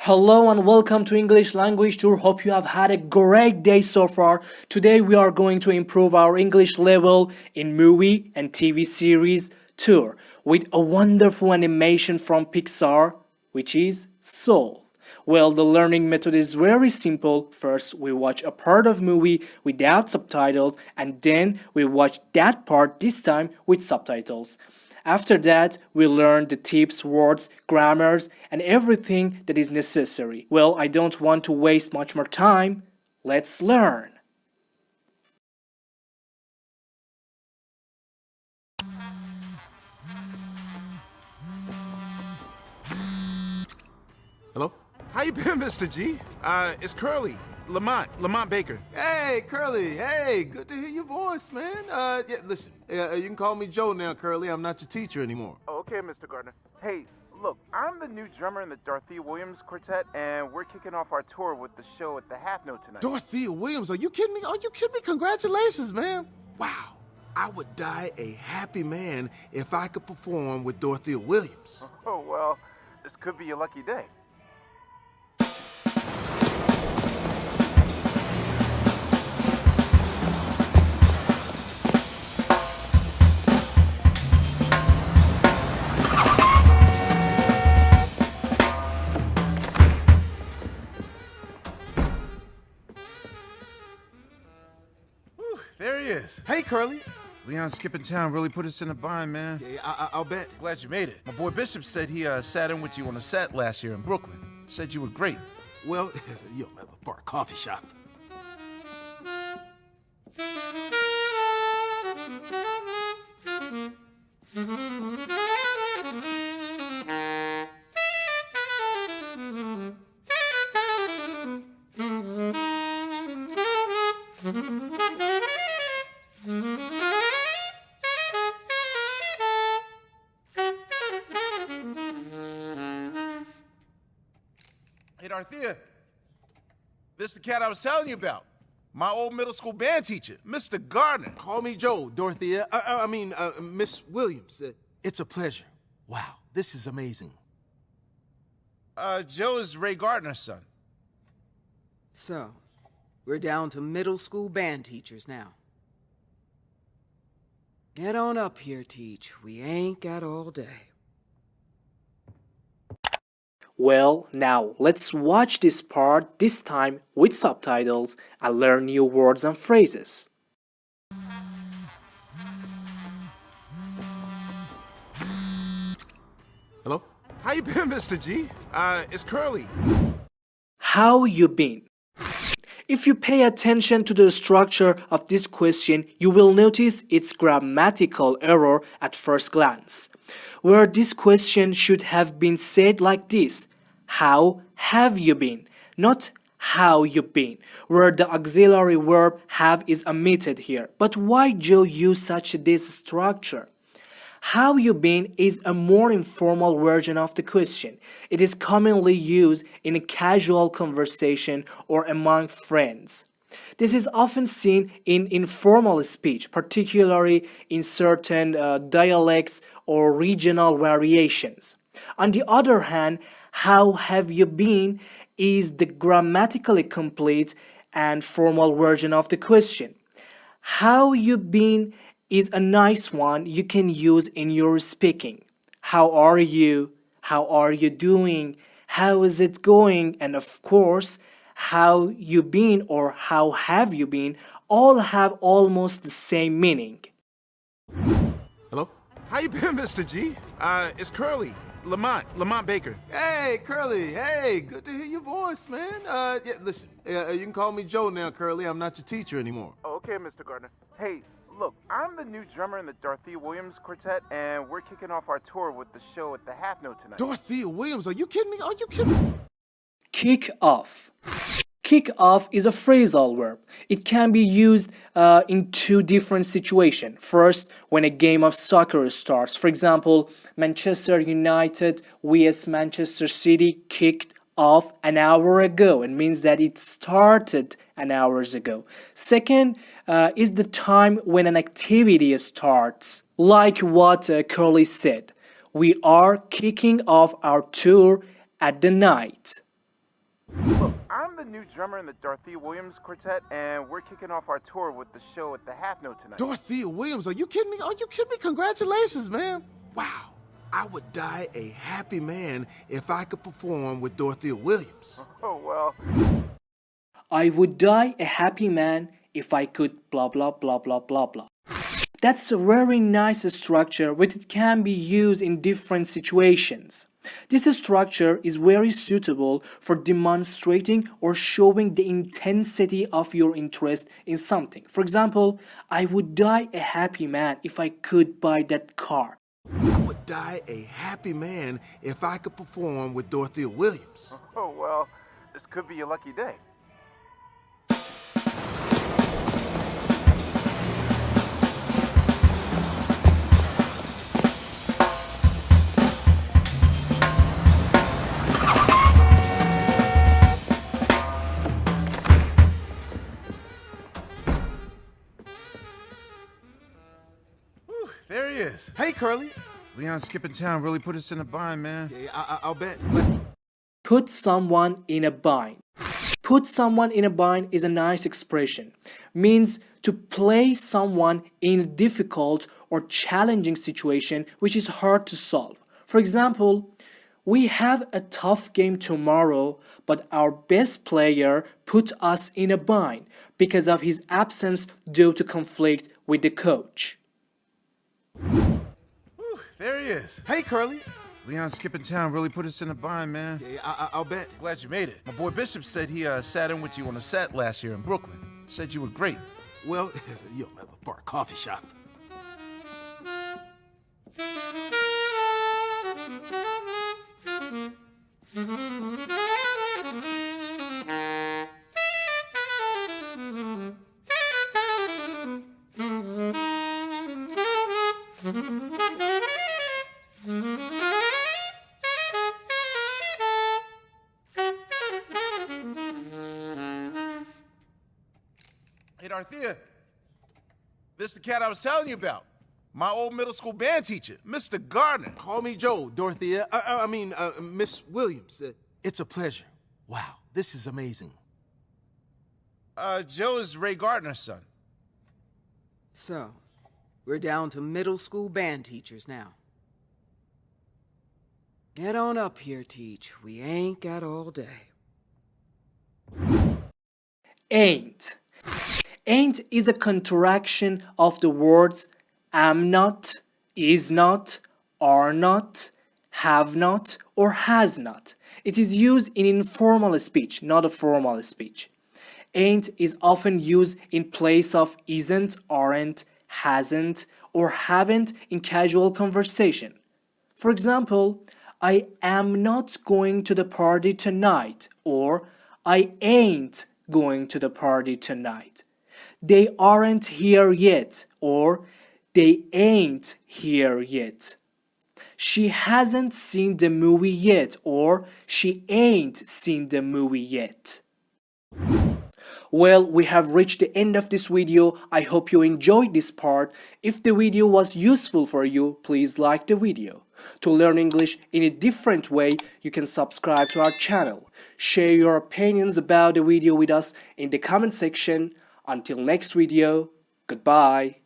Hello and welcome to English Language Tour. Hope you have had a great day so far. Today we are going to improve our English level in movie and TV series tour with a wonderful animation from Pixar, which is Soul. Well, the learning method is very simple. First, we watch a part of movie without subtitles, and then we watch that part this time with subtitles. After that, we learn the tips, words, grammars, and everything that is necessary. Well, I don't want to waste much more time. Let's learn. Hello? How you been, Mr. G? It's Curly, Lamont Baker. Hey, Curly. Hey, good to hear your voice, man. Yeah, listen, you can call me Joe now, Curly. I'm not your teacher anymore. Oh, okay, Mr. Gardner. Hey, look, I'm the new drummer in the Dorothea Williams Quartet, and we're kicking off our tour with the show at the Half Note tonight. Dorothea Williams, are you kidding me? Are you kidding me? Congratulations, man. Wow. I would die a happy man if I could perform with Dorothea Williams. Oh, well, this could be your lucky day. There he is. Hey, Curly. Leon skipping town really put us in a bind, man. Yeah, I'll bet. Glad you made it. My boy Bishop said he sat in with you on a set last year in Brooklyn. Said you were great. Well, for a coffee shop. Hey, Dorothea, this is the cat I was telling you about. My old middle school band teacher, Mr. Gardner. Call me Joe, Dorothea. Miss Williams. It's a pleasure. Wow, this is amazing. Joe is Ray Gardner's son. So, we're down to middle school band teachers now. Get on up here, Teach. We ain't got all day. Well, now let's watch this part, this time with subtitles, and learn new words and phrases. Hello? How you been, Mr. G? It's Curly. How you been? If you pay attention to the structure of this question, you will notice its grammatical error at first glance, where this question should have been said like this: how have you been? Not how you been, where the auxiliary verb have is omitted here. But why Joe use such this structure? How you been is a more informal version of the question. It is commonly used in a casual conversation or among friends. This is often seen in informal speech, particularly in certain dialects or regional variations. On the other hand, how have you been is the grammatically complete and formal version of the question. How you been is a nice one you can use in your speaking. How are you? How are you doing? How is it going? And of course, how you been or how have you been all have almost the same meaning. Hello? How you been, Mr. G? It's Curly, Lamont Baker. Hey, Curly. Hey, good to hear your voice, man. Yeah, listen, you can call me Joe now, Curly. I'm not your teacher anymore. Oh, okay, Mr. Gardner. Hey, look, I'm the new drummer in the Dorothea Williams Quartet, and we're kicking off our tour with the show at the Half Note tonight. Dorothea Williams, are you kidding me? Are you kidding me? Kick off. Kick off is a phrasal verb. It can be used in two different situations. First, when a game of soccer starts. For example, Manchester United vs Manchester City kicked off an hour ago. It means that it started an hour ago. Second is the time when an activity starts. Like what Curly said, we are kicking off our tour at the night. Look, I'm the new drummer in the Dorothea Williams Quartet, and we're kicking off our tour with the show at the Half Note tonight. Dorothea Williams, are you kidding me? Are you kidding me? Congratulations, man. Wow. I would die a happy man if I could perform with Dorothea Williams. Oh, well. I would die a happy man if I could blah blah blah blah blah blah. That's a very nice structure which it can be used in different situations. This structure is very suitable for demonstrating or showing the intensity of your interest in something. For example, I would die a happy man if I could buy that car. I would die a happy man if I could perform with Dorothea Williams. Oh, well, this could be your lucky day. There he is. Hey, Curly. Leon skipping town really put us in a bind, man. Yeah, I'll bet. Put someone in a bind. Put someone in a bind is a nice expression. Means to place someone in a difficult or challenging situation which is hard to solve. For example, we have a tough game tomorrow, but our best player put us in a bind because of his absence due to conflict with the coach. There he is. Hey, Curly. Leon skipping town really put us in a bind, man. Yeah, I'll bet. Glad you made it. My boy Bishop said he sat in with you on a set last year in Brooklyn. Said you were great. Well, you know, for a coffee shop. Hey, Dorothea. This the cat I was telling you about. My old middle school band teacher, Mr. Gardner. Call me Joe, Dorothea. Miss Williams. It's a pleasure. Wow, this is amazing. Joe is Ray Gardner's son. So, we're down to middle school band teachers now. Get on up here, Teach. We ain't got all day. Ain't. Ain't is a contraction of the words am not, is not, are not, have not, or has not. It is used in informal speech, not a formal speech. Ain't is often used in place of isn't, aren't, hasn't, or haven't in casual conversation. For example, I am not going to the party tonight, or I ain't going to the party tonight. They aren't here yet, or they ain't here yet. She hasn't seen the movie yet, or she ain't seen the movie yet. Well, we have reached the end of this video. I hope you enjoyed this part. If the video was useful for you, please like the video. To learn English in a different way, you can subscribe to our channel. Share your opinions about the video with us in the comment section. Until next video, goodbye.